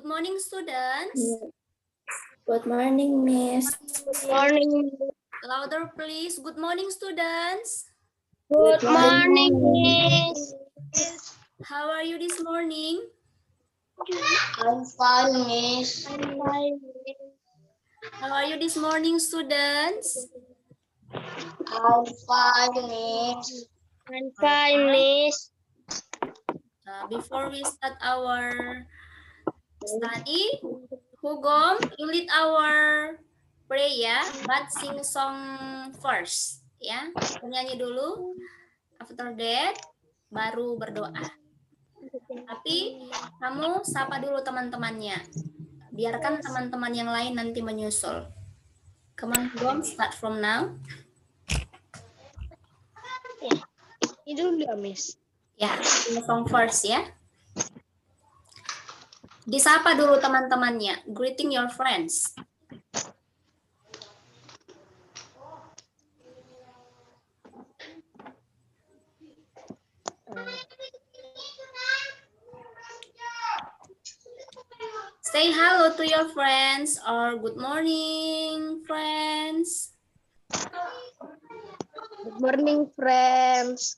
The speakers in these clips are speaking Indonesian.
morning, students. Good morning, Miss. Morning. Louder, please. Good morning, students. Good morning, Miss. How are you this morning? I'm fine, Miss. I'm fine. How are you this morning, students? I'm fine, Miss. I'm fine, Miss. Before we start our study, Hugom, you lead our prayer, but sing song first, ya. Nyanyi dulu. After that, baru berdoa. Tapi kamu sapa dulu teman-temannya. Biarkan teman-teman yang lain nanti menyusul. Come on, Hugom, start from now. Ini dulu ya, Miss. Ya, sing song first ya. Disapa dulu teman-temannya. Greeting your friends. Say hello to your friends or good morning, friends. Good morning, friends.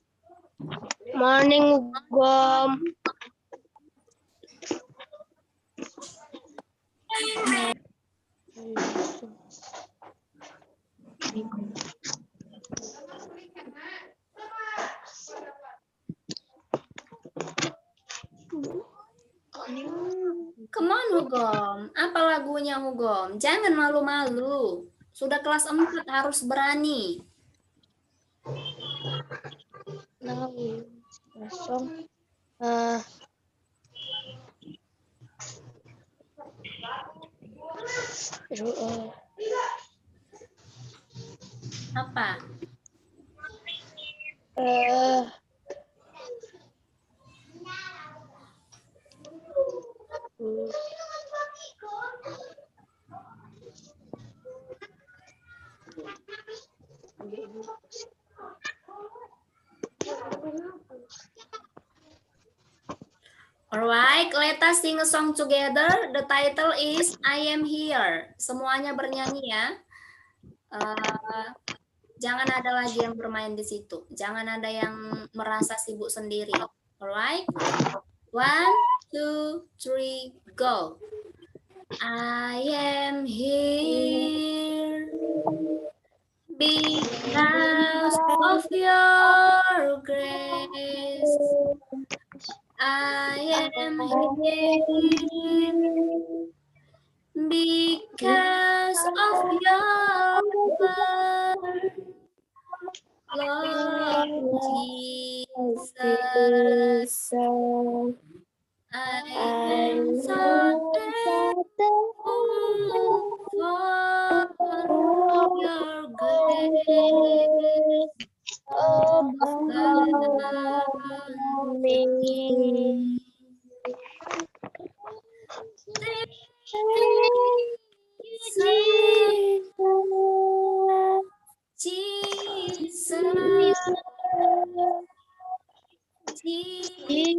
Morning, Gom. Come on, Hugom. Apa lagunya, Hugom? Jangan malu-malu. Sudah kelas 4 harus berani. Now, song. Apa? Alright, let us sing a song together. The title is I Am Here. Semuanya bernyanyi ya. Jangan ada lagi yang bermain di situ. Jangan ada yang merasa sibuk sendiri. Alright? 1, 2, 3, go. I am here because of your grace. I am here because of your word, Lord Jesus. I am so thankful for your grace.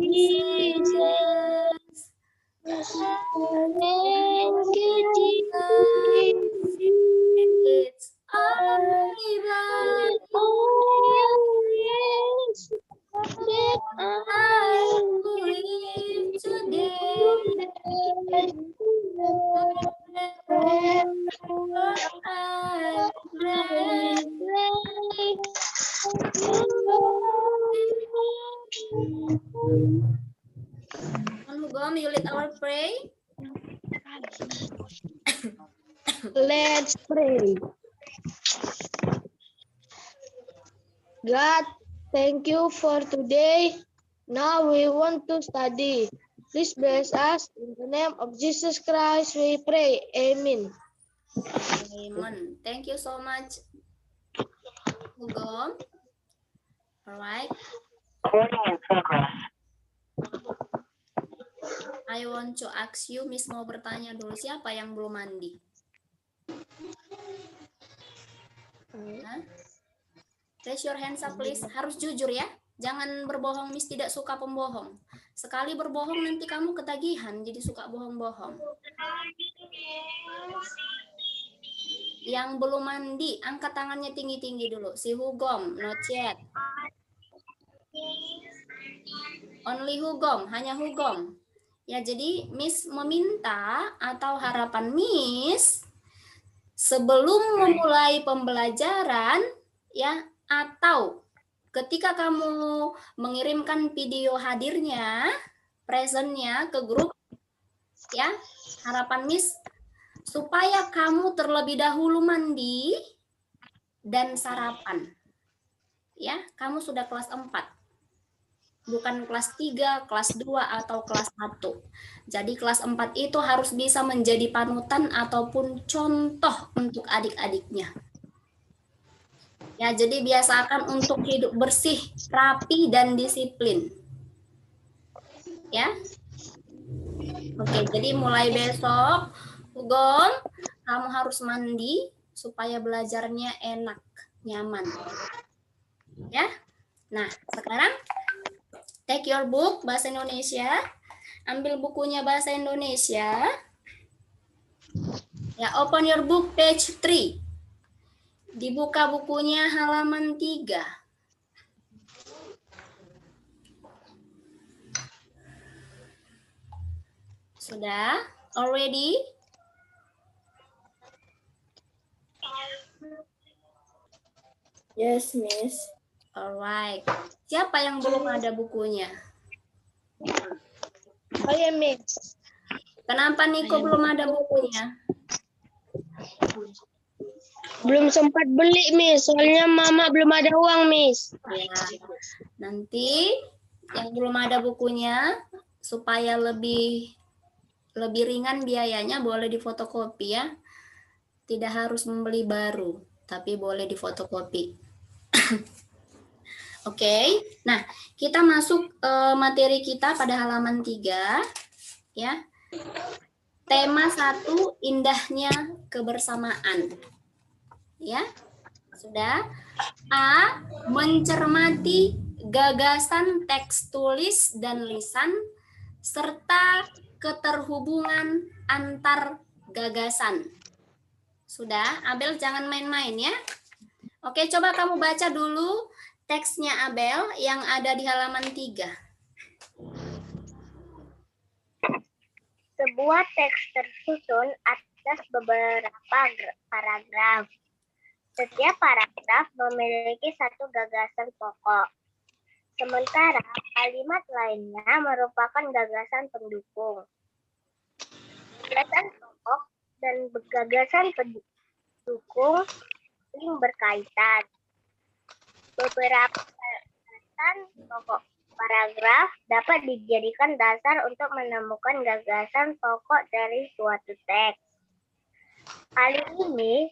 Jesus. It's only by I live today. I pray. Hugom, you lead our pray. Let's pray. God, thank you for today. Now we want to study. Please bless us. In the name of Jesus Christ, we pray. Amen. Amen. Thank you so much, Hugom. All right. I want to ask you, Miss mau bertanya dulu, siapa yang belum mandi? Raise your hands up, please. Harus jujur ya. Jangan berbohong, Miss tidak suka pembohong. Sekali berbohong nanti kamu ketagihan, jadi suka bohong-bohong. Yang belum mandi, angkat tangannya tinggi-tinggi dulu. Si Hugom, not yet. Only Hugom, hanya Hugom. Ya, jadi Miss meminta atau harapan Miss sebelum memulai pembelajaran ya, atau ketika kamu mengirimkan video hadirnya, presentnya ke grup ya, harapan Miss supaya kamu terlebih dahulu mandi dan sarapan. Ya, kamu sudah kelas 4. Bukan kelas 3, kelas 2, atau kelas 1. Jadi kelas 4 itu harus bisa menjadi panutan ataupun contoh untuk adik-adiknya. Ya, jadi biasakan untuk hidup bersih, rapi, dan disiplin. Ya. Oke, jadi mulai besok, Hugom, kamu harus mandi supaya belajarnya enak, nyaman. Ya. Nah, sekarang take your book bahasa Indonesia. Ambil bukunya bahasa Indonesia. Ya, open your book page 3. Dibuka bukunya halaman 3. Sudah? Already? Yes, Miss. Alright. Siapa yang belum ada bukunya? Oh ya, Miss. Kenapa Niko belum ada bukunya? Belum sempat beli, Miss. Soalnya Mama belum ada uang, Miss. Ya. Nanti yang belum ada bukunya supaya lebih ringan biayanya boleh difotokopi ya. Tidak harus membeli baru, tapi boleh difotokopi. Oke. Nah, kita masuk materi kita pada halaman 3 ya. Tema 1, indahnya kebersamaan. Ya. Sudah? A, mencermati gagasan teks tulis dan lisan serta keterhubungan antar gagasan. Sudah? Abel jangan main-main ya. Oke, coba kamu baca dulu teksnya Abel yang ada di halaman 3. Sebuah teks tersusun atas beberapa paragraf. Setiap paragraf memiliki satu gagasan pokok. Sementara kalimat lainnya merupakan gagasan pendukung. Gagasan pokok dan gagasan pendukung saling berkaitan. Beberapa gagasan pokok paragraf dapat dijadikan dasar untuk menemukan gagasan pokok dari suatu teks. Kali ini,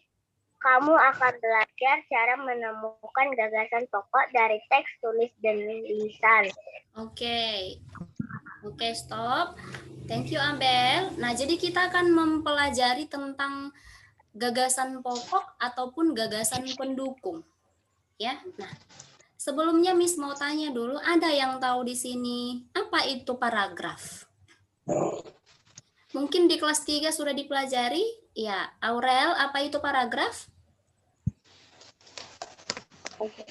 kamu akan belajar cara menemukan gagasan pokok dari teks tulis dan lisan. Oke, stop. Thank you, Abel. Nah, jadi kita akan mempelajari tentang gagasan pokok ataupun gagasan pendukung. Ya, nah, sebelumnya Miss mau tanya dulu, ada yang tahu di sini apa itu paragraf? Mungkin di kelas 3 sudah dipelajari? Ya, Aurel, apa itu paragraf?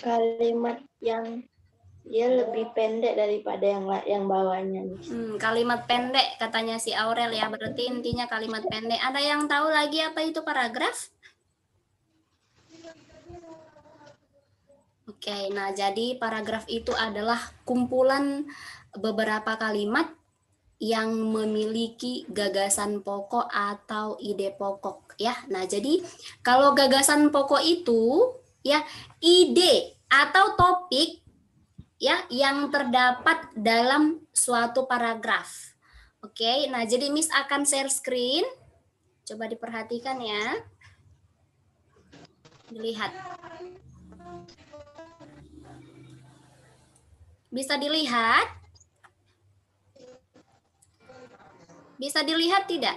Kalimat yang dia lebih pendek daripada yang bawahnya. Kalimat pendek katanya si Aurel ya, berarti intinya kalimat pendek. Ada yang tahu lagi apa itu paragraf? Oke, nah jadi paragraf itu adalah kumpulan beberapa kalimat yang memiliki gagasan pokok atau ide pokok ya. Nah, jadi kalau gagasan pokok itu ya ide atau topik ya yang terdapat dalam suatu paragraf. Oke, nah jadi Miss akan share screen. Coba diperhatikan ya. Dilihat. Bisa dilihat? Bisa dilihat tidak?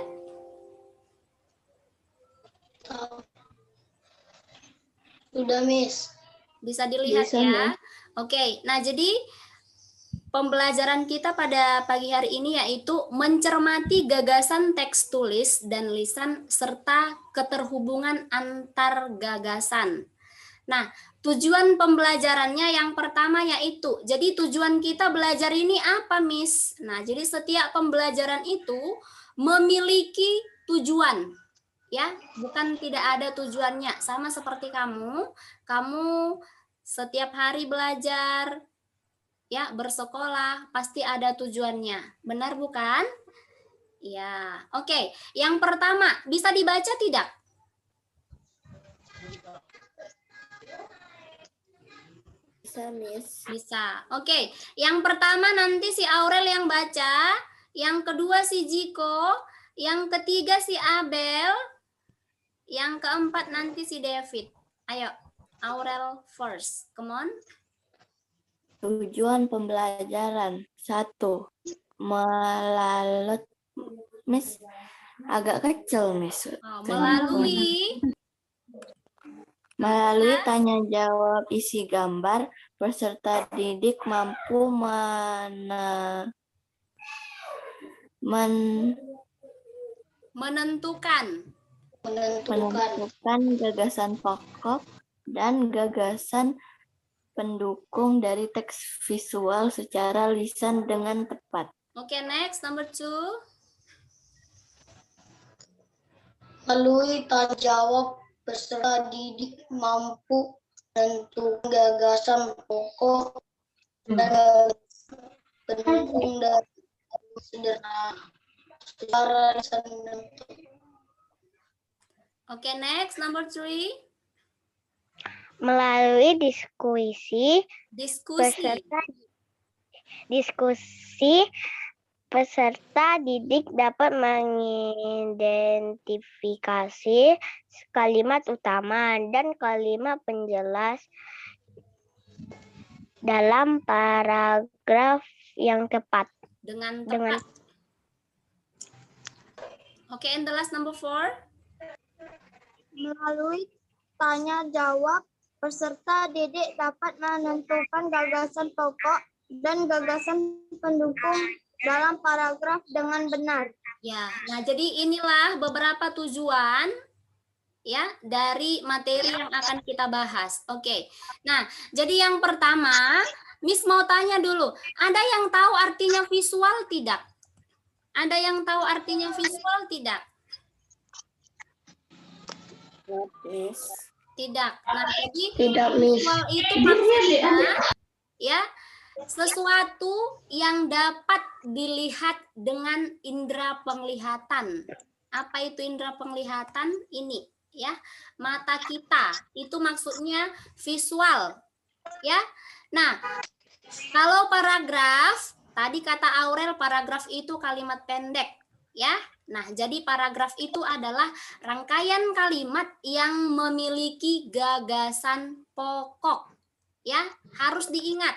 Sudah, Miss. Bisa dilihat Bisa, ya. Miss. Oke, nah jadi pembelajaran kita pada pagi hari ini yaitu mencermati gagasan teks tulis dan lisan serta keterhubungan antar gagasan. Nah, tujuan pembelajarannya yang pertama yaitu, jadi tujuan kita belajar ini apa, Miss? Nah, jadi setiap pembelajaran itu memiliki tujuan, ya, bukan tidak ada tujuannya. Sama seperti kamu setiap hari belajar, ya, bersekolah, pasti ada tujuannya. Benar bukan? Ya, oke. Yang pertama, bisa dibaca tidak? Bisa, Miss. Bisa. Oke. Yang pertama nanti si Aurel yang baca, yang kedua si Jiko, yang ketiga si Abel, yang keempat nanti si David. Ayo, Aurel first. Come on. Tujuan pembelajaran 1. Melalui Miss agak kecil, Miss. Oh, melalui tanya jawab isi gambar, peserta didik mampu menentukan gagasan pokok dan gagasan pendukung dari teks visual secara lisan dengan tepat. Oke, next, number 2. Melalui tanya jawab, peserta didik mampu menentukan gagasan pokok dan pendukung dari secara lisan dan tepat. Oke, next, number 3. Melalui diskusi, peserta didik dapat mengidentifikasi kalimat utama dan kalimat penjelas dalam paragraf yang tepat. Dengan tepat. Oke, and the last, number 4. Melalui tanya jawab, peserta didik dapat menentukan gagasan pokok dan gagasan pendukung dalam paragraf dengan benar. Ya, nah jadi inilah beberapa tujuan ya dari materi yang akan kita bahas. Oke. Nah, jadi yang pertama, Miss mau tanya dulu, ada yang tahu artinya visual tidak? Ada yang tahu artinya visual tidak? Miss. Tidak. Nah, jadi Tidak, Miss. visual itu maksudnya ya sesuatu yang dapat dilihat dengan indera penglihatan. Apa itu indera penglihatan? Ini ya, mata kita. Itu maksudnya visual. Ya. Nah, kalau paragraf, tadi kata Aurel paragraf itu kalimat pendek, ya. Nah, jadi paragraf itu adalah rangkaian kalimat yang memiliki gagasan pokok. Ya, harus diingat.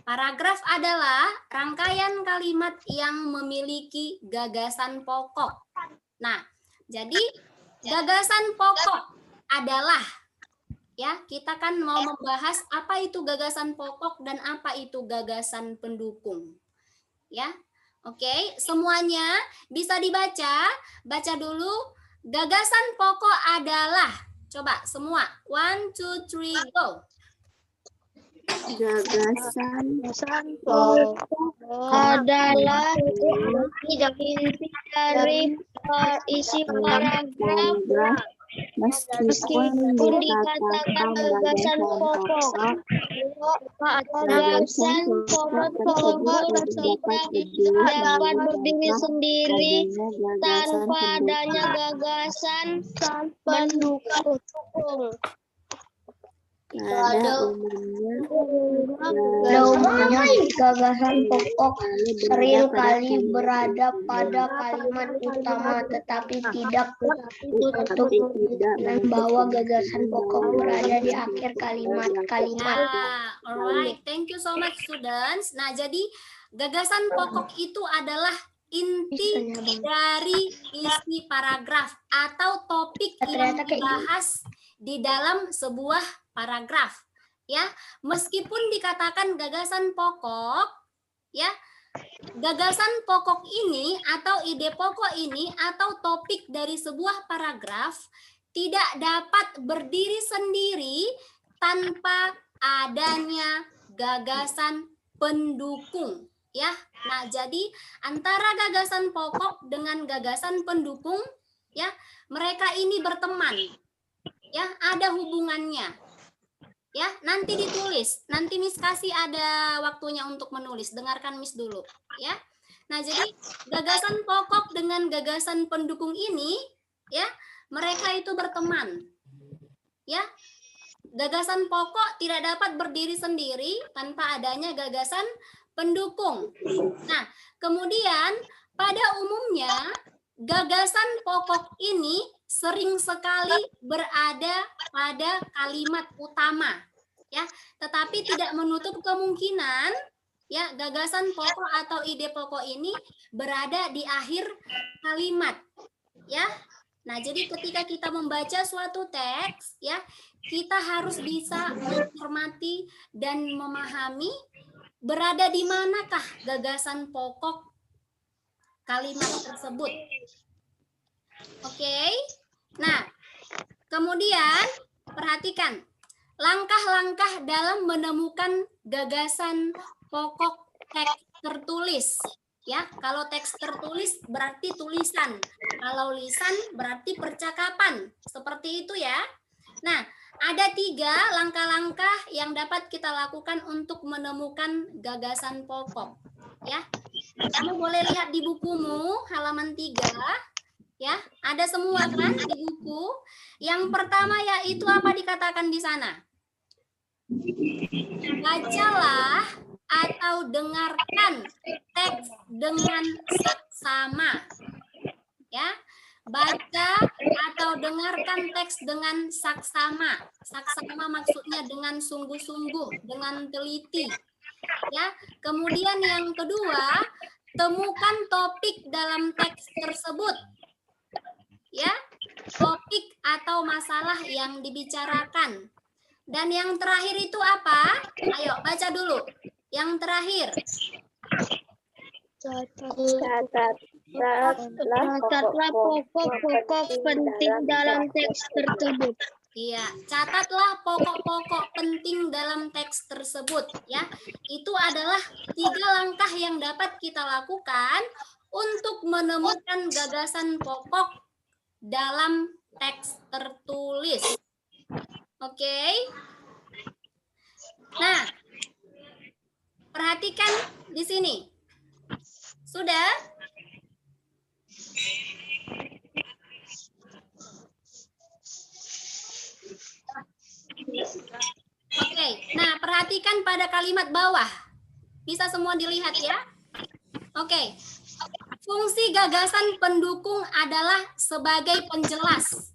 Paragraf adalah rangkaian kalimat yang memiliki gagasan pokok. Nah, jadi gagasan pokok adalah, ya, kita kan mau membahas apa itu gagasan pokok dan apa itu gagasan pendukung. Ya. Oke, semuanya bisa dibaca. Baca dulu. Gagasan pokok adalah, coba semua. 1, 2, 3, go. Gagasan pokok adalah inti dari isi paragraf. Meskipun dikatakan gagasan pokok, gagasan pokok tidak dapat berdiri sendiri tanpa adanya gagasan pendukung. Pada umumnya gagasan pokok seringkali berada pada kalimat utama, tetapi tidak untuk membawa gagasan pokok berada di akhir kalimat-kalimat. Alright, thank you so much students. Nah, jadi gagasan pokok itu adalah inti dari isi paragraf atau topik yang dibahas di dalam sebuah paragraf. Ya, meskipun dikatakan gagasan pokok, ya, gagasan pokok ini atau ide pokok ini atau topik dari sebuah paragraf tidak dapat berdiri sendiri tanpa adanya gagasan pendukung, ya. Nah, jadi antara gagasan pokok dengan gagasan pendukung, ya, mereka ini berteman. Ya, ada hubungannya. Ya, nanti ditulis. Nanti Miss kasih ada waktunya untuk menulis. Dengarkan Miss dulu, ya. Nah, jadi gagasan pokok dengan gagasan pendukung ini, ya, mereka itu berteman. Ya. Gagasan pokok tidak dapat berdiri sendiri tanpa adanya gagasan pendukung. Nah, kemudian pada umumnya gagasan pokok ini sering sekali berada pada kalimat utama, ya, tetapi tidak menutup kemungkinan, ya, gagasan pokok atau ide pokok ini berada di akhir kalimat, ya. Nah, jadi ketika kita membaca suatu teks, ya, kita harus bisa mencermati dan memahami berada di manakah gagasan pokok kalimat tersebut. Oke. Nah, kemudian perhatikan langkah-langkah dalam menemukan gagasan pokok teks tertulis. Ya, kalau teks tertulis berarti tulisan. Kalau lisan berarti percakapan. Seperti itu ya. Nah, ada 3 langkah-langkah yang dapat kita lakukan untuk menemukan gagasan pokok. Ya, kamu boleh lihat di bukumu halaman 3. Ya, ada semua kan di buku. Yang pertama yaitu apa dikatakan di sana? Bacalah atau dengarkan teks dengan saksama. Ya, baca atau dengarkan teks dengan saksama. Saksama maksudnya dengan sungguh-sungguh, dengan teliti. Ya, kemudian yang kedua, temukan topik dalam teks tersebut. Ya, topik atau masalah yang dibicarakan. Dan yang terakhir itu apa? Ayo baca dulu. Yang terakhir. Catatlah pokok-pokok penting dalam teks tersebut. Iya, catatlah pokok-pokok penting dalam teks tersebut, ya. Itu adalah 3 langkah yang dapat kita lakukan untuk menemukan gagasan pokok dalam teks tertulis. Oke. Nah, perhatikan di sini. Sudah? Oke, nah perhatikan pada kalimat bawah. Bisa semua dilihat ya? Oke, fungsi gagasan pendukung adalah sebagai penjelas.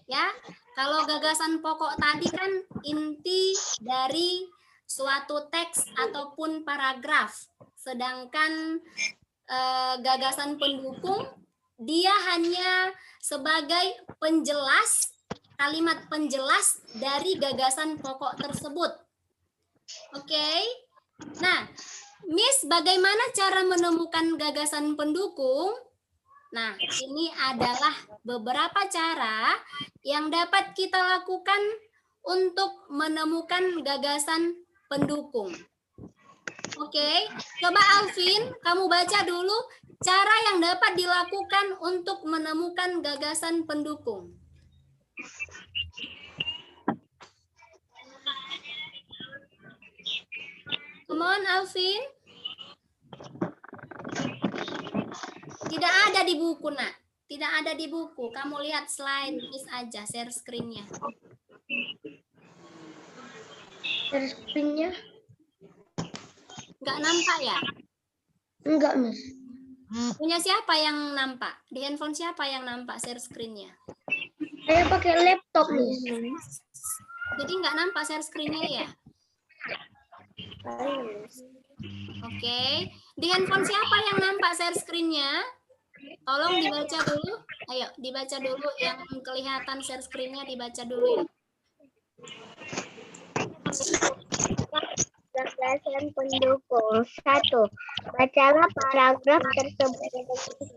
Ya, kalau gagasan pokok tadi kan inti dari suatu teks ataupun paragraf. Sedangkan gagasan pendukung dia hanya sebagai penjelas, kalimat penjelas dari gagasan pokok tersebut. Oke. Nah, Miss, bagaimana cara menemukan gagasan pendukung? Nah, ini adalah beberapa cara yang dapat kita lakukan untuk menemukan gagasan pendukung. Oke, coba Alvin, kamu baca dulu cara yang dapat dilakukan untuk menemukan gagasan pendukung. Come on, Alvin. Tidak ada di buku, nak. Tidak ada di buku. Kamu lihat slide Miss aja, share screen-nya. Share screen-nya? Nggak nampak ya? Enggak, Miss. Punya siapa yang nampak? Di handphone siapa yang nampak share screen-nya? Saya pakai laptop, Miss. Jadi nggak nampak share screen-nya ya? Oke. Di handphone siapa yang nampak share screen-nya? Tolong dibaca dulu. Ayo, dibaca dulu yang kelihatan share screen-nya, dibaca dulu ya. Gagasan pendukung. 1. Bacalah paragraf tersebut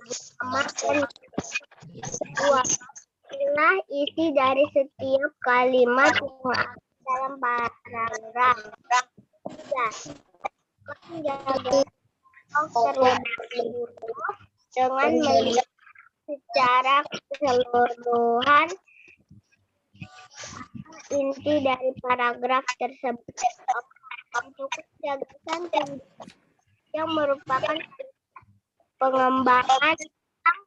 sama dan 2. Pilihlah isi dari setiap kalimat yang ada dalam paragraf. 3. Gagasan terlebih dahulu dengan melihat secara keseluruhan inti dari paragraf tersebut. Untuk gagasan yang merupakan pengembangan yang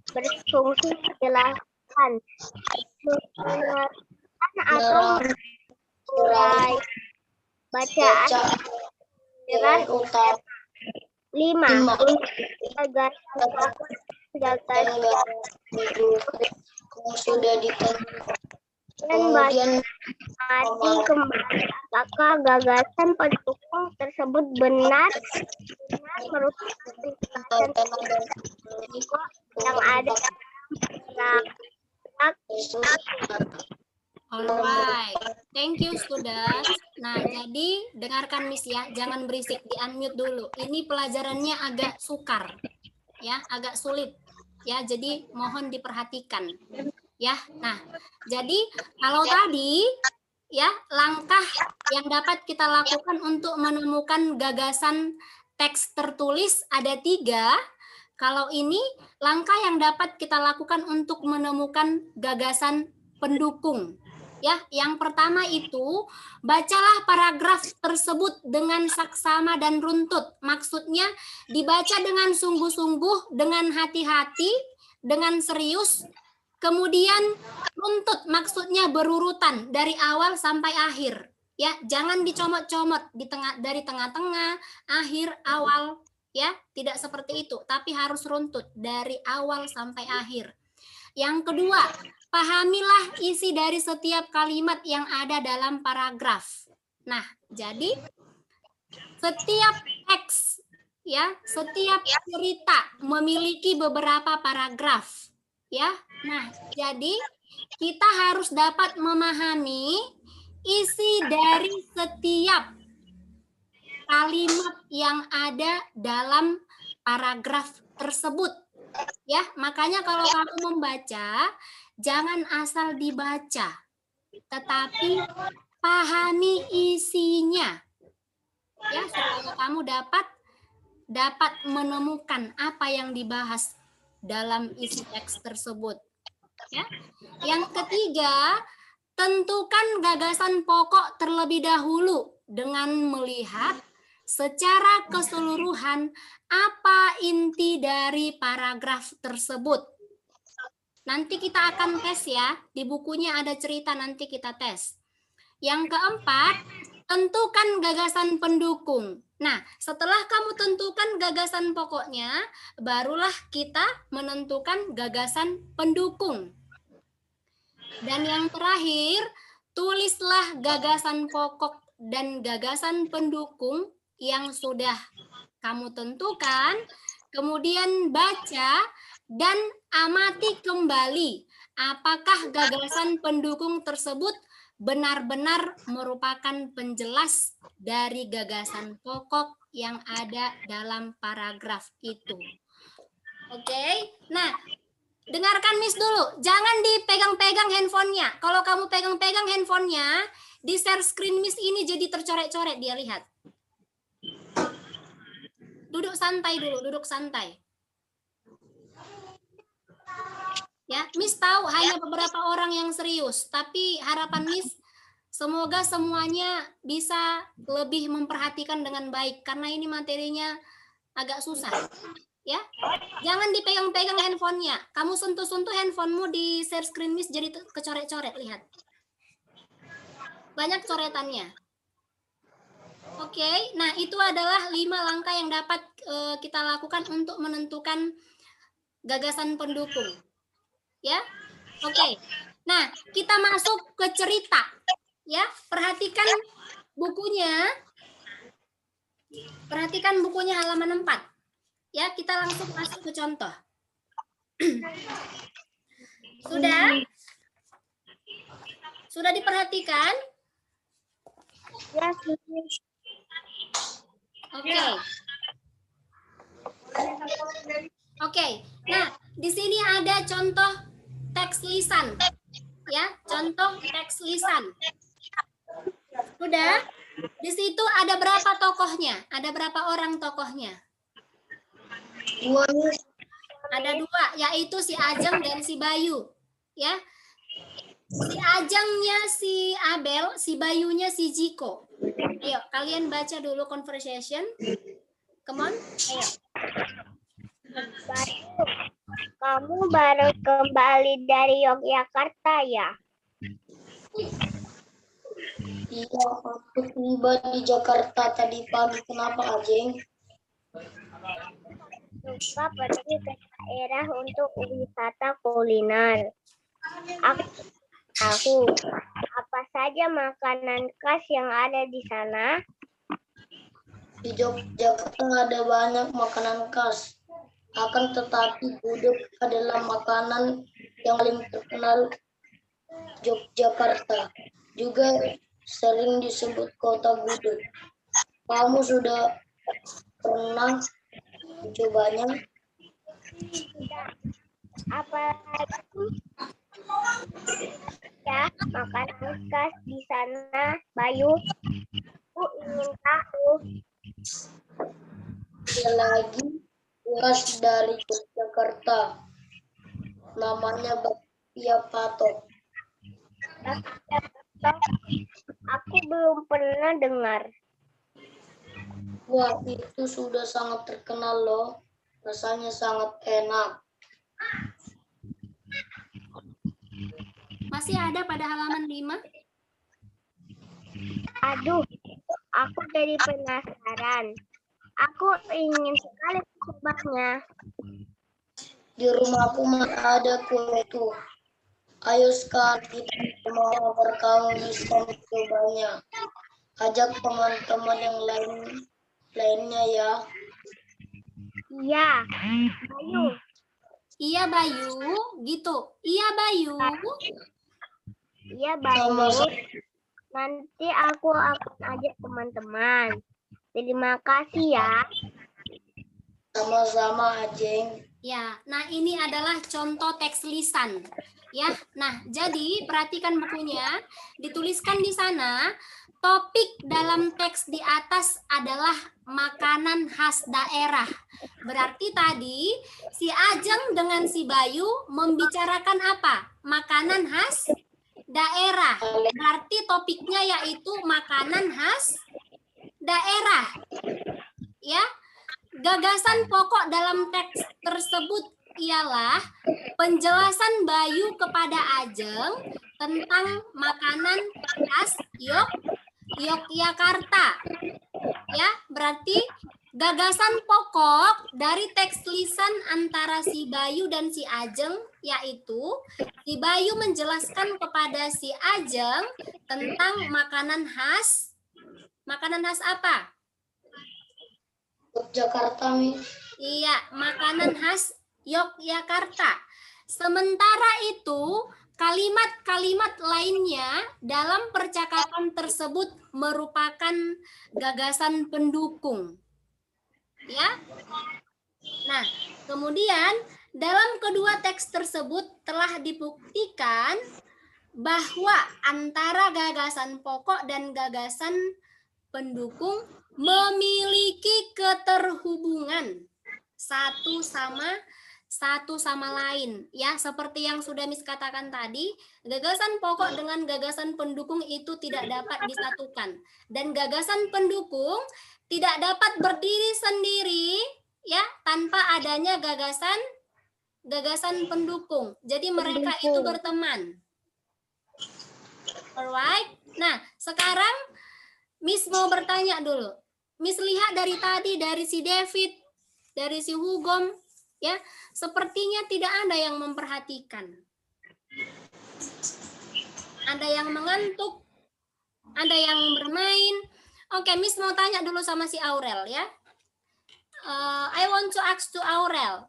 berfungsi menjelaskan, mengenalkan atau mulai bacaan pikiran utama. 5. Untuk gagasan sudah ditentukan. dan mati kembali apakah gagasan pendukung tersebut benar merupakan gagasan yang ada dalam Alright, thank you students. Nah, jadi dengarkan Miss ya, jangan berisik, di unmute dulu. Ini pelajarannya agak sukar, ya, agak sulit, ya. Jadi mohon diperhatikan, ya. Nah, jadi kalau tadi, ya, langkah yang dapat kita lakukan untuk menemukan gagasan teks tertulis ada 3. Kalau ini langkah yang dapat kita lakukan untuk menemukan gagasan pendukung. Ya, yang pertama itu bacalah paragraf tersebut dengan saksama dan runtut. Maksudnya dibaca dengan sungguh-sungguh, dengan hati-hati, dengan serius. Kemudian runtut, maksudnya berurutan dari awal sampai akhir. Ya, jangan dicomot-comot dari tengah-tengah, akhir, awal. Ya, tidak seperti itu, tapi harus runtut dari awal sampai akhir. Yang kedua, pahamilah isi dari setiap kalimat yang ada dalam paragraf. Nah, jadi setiap teks, ya, setiap cerita memiliki beberapa paragraf, ya. Nah, jadi kita harus dapat memahami isi dari setiap kalimat yang ada dalam paragraf tersebut. Ya, makanya kalau kamu membaca, jangan asal dibaca, tetapi pahami isinya. Ya, supaya kamu dapat menemukan apa yang dibahas dalam isi teks tersebut. Ya. Yang ketiga, tentukan gagasan pokok terlebih dahulu dengan melihat secara keseluruhan apa inti dari paragraf tersebut. Nanti kita akan tes ya, di bukunya ada cerita, nanti kita tes. Yang keempat, tentukan gagasan pendukung. Nah, setelah kamu tentukan gagasan pokoknya, barulah kita menentukan gagasan pendukung. Dan yang terakhir, tulislah gagasan pokok dan gagasan pendukung yang sudah kamu tentukan, kemudian baca dan amati kembali apakah gagasan pendukung tersebut benar-benar merupakan penjelas dari gagasan pokok yang ada dalam paragraf itu. Oke, nah dengarkan Miss dulu, jangan dipegang-pegang handphonenya. Kalau kamu pegang-pegang handphonenya, di share screen Miss ini jadi tercoret-coret, dia lihat. Duduk santai dulu, duduk santai. Ya, Miss tahu hanya beberapa orang yang serius, tapi harapan Miss semoga semuanya bisa lebih memperhatikan dengan baik karena ini materinya agak susah. Ya, jangan dipegang-pegang handphonenya. Kamu sentuh-sentuh handphonemu di share screen Miss jadi kecoret-coret, lihat. Banyak coretannya. Oke, nah itu adalah 5 langkah yang dapat kita lakukan untuk menentukan gagasan pendukung. Ya, oke. Nah, kita masuk ke cerita. Ya, perhatikan bukunya. Perhatikan bukunya halaman 4. Ya, kita langsung masuk ke contoh. Sudah? Sudah diperhatikan? Yes, Miss. Oke. Oke. Nah, di sini ada contoh teks lisan. Ya, contoh teks lisan. Udah? Di situ ada berapa tokohnya? Ada berapa orang tokohnya? 2, Miss. Ada 2, yaitu si Ajeng dan si Bayu. Ya. Si Ajengnya si Abel, si Bayunya si Jiko. Ayo, kalian baca dulu conversation. Come on, ayo. Bayu, kamu baru kembali dari Yogyakarta ya? Iya, aku tiba di Jakarta tadi pagi. Kenapa, Ajeng? Suka pergi ke daerah untuk wisata kuliner. Aku tahu apa saja makanan khas yang ada di sana. Di Yogyakarta ada banyak makanan khas. Akan tetapi gudeg adalah makanan yang paling terkenal Yogyakarta. Juga sering disebut kota gudeg. Kamu sudah pernah mencobanya? Apalagi ya makanan khas di sana, Bayu? Aku ingin tahu. Ada lagi khas dari Yogyakarta. Namanya bakpia patok. Aku belum pernah dengar. Wah, itu sudah sangat terkenal loh. Rasanya sangat enak. Masih ada pada halaman 5? Aduh, aku jadi penasaran. Aku ingin sekali mencobanya. Di rumahku masih ada kue itu. Ayo sekarang kita mau agar kamu bisa mencobanya. Ajak teman-teman yang lainnya ya. Iya, Bayu. Iya, Bayu, gitu. Iya, Bayu. Iya, Bayu. Sama-sama. Nanti aku akan ajak teman-teman. Terima kasih ya. Sama-sama, Ajeng. Ya, nah ini adalah contoh teks lisan. Ya, nah jadi perhatikan bukunya, dituliskan di sana topik dalam teks di atas adalah makanan khas daerah. Berarti tadi si Ajeng dengan si Bayu membicarakan apa? Makanan khas daerah. Berarti topiknya yaitu makanan khas daerah. Ya. Gagasan pokok dalam teks tersebut ialah penjelasan Bayu kepada Ajeng tentang makanan khas Yogyakarta. Ya, berarti gagasan pokok dari teks lisan antara si Bayu dan si Ajeng yaitu si Bayu menjelaskan kepada si Ajeng tentang makanan khas apa? Yogyakarta, Miss. Iya, makanan khas Yogyakarta. Sementara itu, kalimat-kalimat lainnya dalam percakapan tersebut merupakan gagasan pendukung. Ya. Nah, kemudian dalam kedua teks tersebut telah dibuktikan bahwa antara gagasan pokok dan gagasan pendukung memiliki keterhubungan satu sama lain, ya, seperti yang sudah Miss katakan tadi, gagasan pokok dengan gagasan pendukung itu tidak dapat disatukan, dan gagasan pendukung tidak dapat berdiri sendiri, ya, tanpa adanya gagasan pendukung. Jadi mereka itu berteman. Alright. Nah, sekarang Miss mau bertanya dulu. Miss lihat dari tadi, dari si David, dari si Hugom, ya, sepertinya tidak ada yang memperhatikan. Ada yang mengantuk, ada yang bermain. Oke, Miss mau tanya dulu sama si Aurel, ya. I want to ask to Aurel,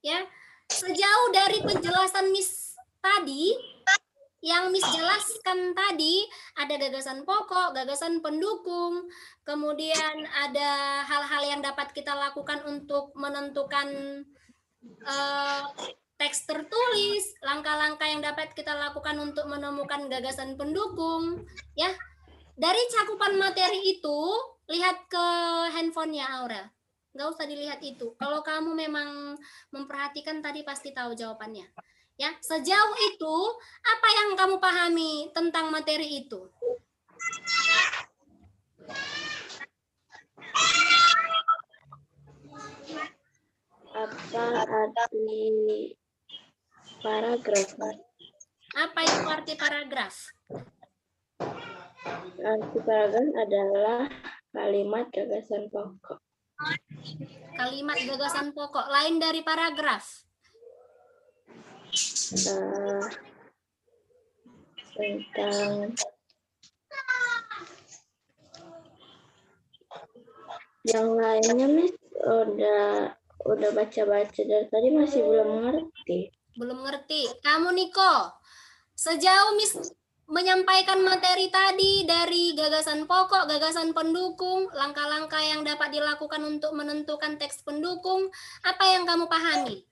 ya. Sejauh dari penjelasan Miss tadi, yang Miss jelaskan tadi, ada gagasan pokok, gagasan pendukung, kemudian ada hal-hal yang dapat kita lakukan untuk menentukan teks tertulis, langkah-langkah yang dapat kita lakukan untuk menemukan gagasan pendukung, ya. Dari cakupan materi itu, lihat ke handphonenya Aurel. Nggak usah dilihat itu. Kalau kamu memang memperhatikan tadi pasti tahu jawabannya. Ya, sejauh itu apa yang kamu pahami tentang materi itu? Apa arti paragraf? Apa itu arti paragraf? Arti paragraf adalah kalimat gagasan pokok. Kalimat gagasan pokok lain dari paragraf. Tentang yang lainnya Miss udah baca-baca dari tadi masih belum mengerti. Belum ngerti. Kamu Niko, sejauh Miss menyampaikan materi tadi dari gagasan pokok, gagasan pendukung, langkah-langkah yang dapat dilakukan untuk menentukan teks pendukung, apa yang kamu pahami?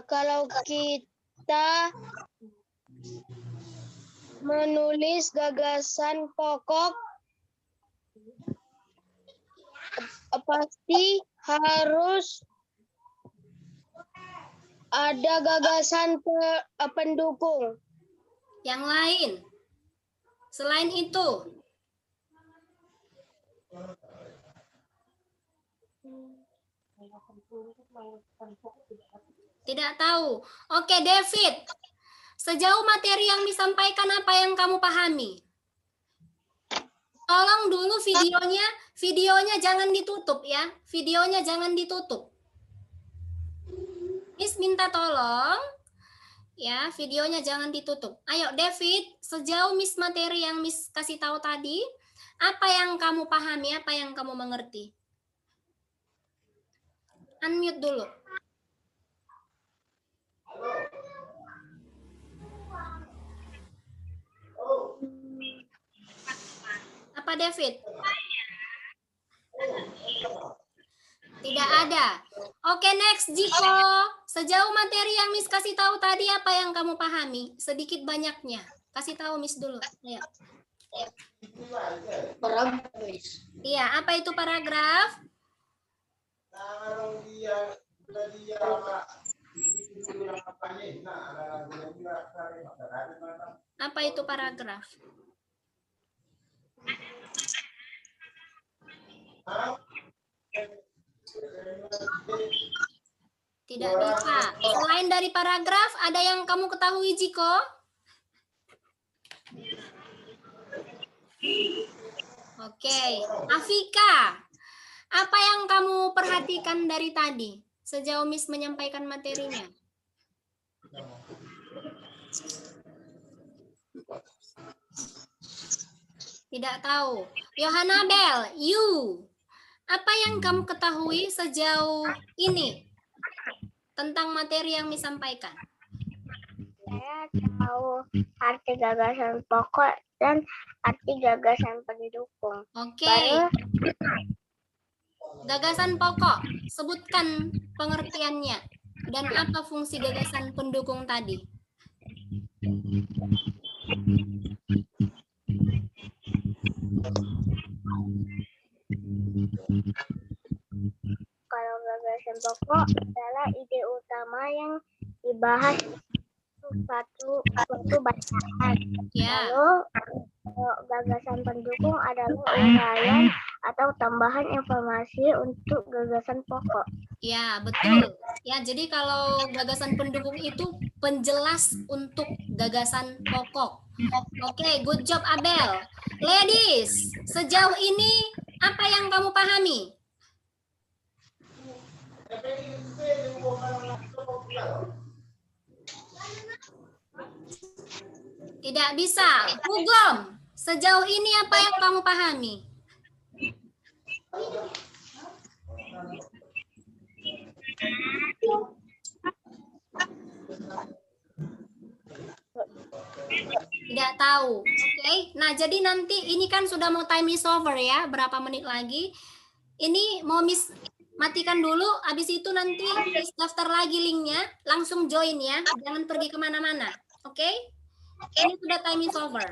Kalau kita menulis gagasan pokok, pasti harus ada gagasan pendukung. Yang lain? Selain itu? Tidak tahu. Oke, David. Sejauh materi yang disampaikan, apa yang kamu pahami? Tolong dulu videonya jangan ditutup ya. Videonya jangan ditutup. Miss minta tolong ya, videonya jangan ditutup. Ayo David, sejauh Miss materi yang Miss kasih tahu tadi, apa yang kamu pahami, apa yang kamu mengerti? Unmute dulu. Apa David? Tidak ada. Oke, next Jiko. Sejauh materi yang Miss kasih tahu tadi, apa yang kamu pahami? Sedikit banyaknya. Kasih tahu Miss dulu. Ayo. Paragraf. Iya, apa itu paragraf? Apa itu paragraf? Tidak bisa. Selain dari paragraf, ada yang kamu ketahui, Jiko? Oke, Afika, apa yang kamu perhatikan dari tadi sejauh Miss menyampaikan materinya? Tidak tahu. Yohanabel, you, apa yang kamu ketahui sejauh ini tentang materi yang Miss sampaikan? Saya tahu arti gagasan pokok dan arti gagasan pendukung. Oke. Gagasan pokok, sebutkan pengertiannya dan apa fungsi gagasan pendukung tadi. Kalau gagasan pokok adalah ide utama yang dibahas suatu bacaan. Ya. Lalu gagasan pendukung adalah uraian atau tambahan informasi untuk gagasan pokok. Ya, betul. Ya, jadi kalau gagasan pendukung itu penjelas untuk gagasan pokok. Oke, good job Abel. Ladies, sejauh ini apa yang kamu pahami? Tidak bisa. Hugom, sejauh ini apa yang kamu pahami? Tidak tahu. Oke. Nah, jadi nanti ini kan sudah mau time is over ya. Berapa menit lagi? Ini mau Miss matikan dulu. Habis itu nanti Miss daftar lagi linknya. Langsung join ya. Jangan pergi kemana-mana. Oke? Ini sudah time is over.